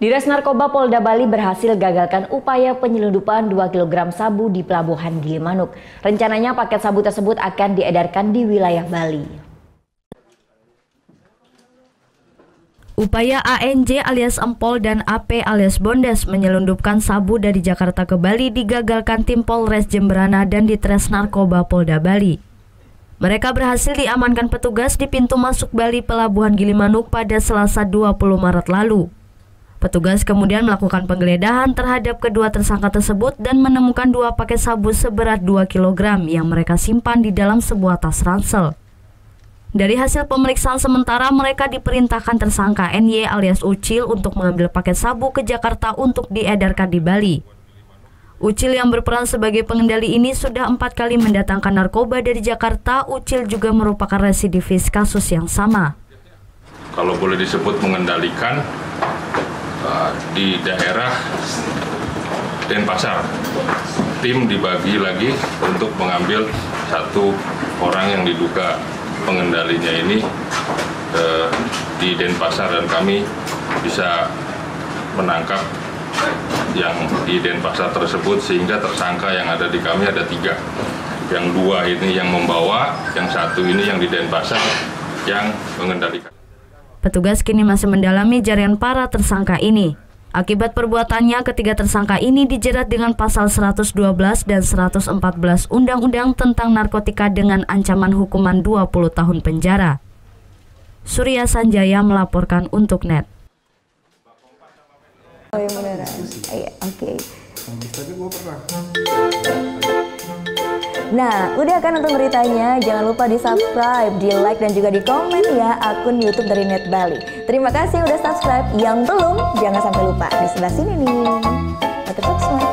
Dinas Narkoba Polda Bali berhasil gagalkan upaya penyelundupan 2 kg sabu di Pelabuhan Gilimanuk. Rencananya paket sabu tersebut akan diedarkan di wilayah Bali. Upaya ANJ alias Empol dan AP alias Bondes menyelundupkan sabu dari Jakarta ke Bali digagalkan tim Polres Jemberana dan Ditres Narkoba Polda Bali. Mereka berhasil diamankan petugas di pintu masuk Bali Pelabuhan Gilimanuk pada Selasa 20 Maret lalu. Petugas kemudian melakukan penggeledahan terhadap kedua tersangka tersebut dan menemukan 2 paket sabu seberat 2 kg yang mereka simpan di dalam sebuah tas ransel. Dari hasil pemeriksaan sementara, mereka diperintahkan tersangka NY alias Ucil untuk mengambil paket sabu ke Jakarta untuk diedarkan di Bali. Ucil yang berperan sebagai pengendali ini sudah 4 kali mendatangkan narkoba dari Jakarta. Ucil juga merupakan residivis kasus yang sama. Kalau boleh disebut mengendalikan di daerah Denpasar, tim dibagi lagi untuk mengambil 1 orang yang diduga pengendalinya ini di Denpasar, dan kami bisa menangkap yang di Denpasar tersebut, sehingga tersangka yang ada di kami ada 3. Yang 2 ini yang membawa, yang 1 ini yang di Denpasar yang mengendalikan. Petugas kini masih mendalami jaringan para tersangka ini. Akibat perbuatannya, ketiga tersangka ini dijerat dengan pasal 112 dan 114 Undang-Undang tentang Narkotika dengan ancaman hukuman 20 tahun penjara. Surya Sanjaya melaporkan untuk NET. Oh yang beneran? Oke. Nah, udah kan nonton beritanya? Jangan lupa di-subscribe, di-like, dan juga di-komen ya akun YouTube dari Net Bali. Terima kasih udah subscribe. Yang belum, jangan sampai lupa. Di sebelah sini nih. Sampai jumpa.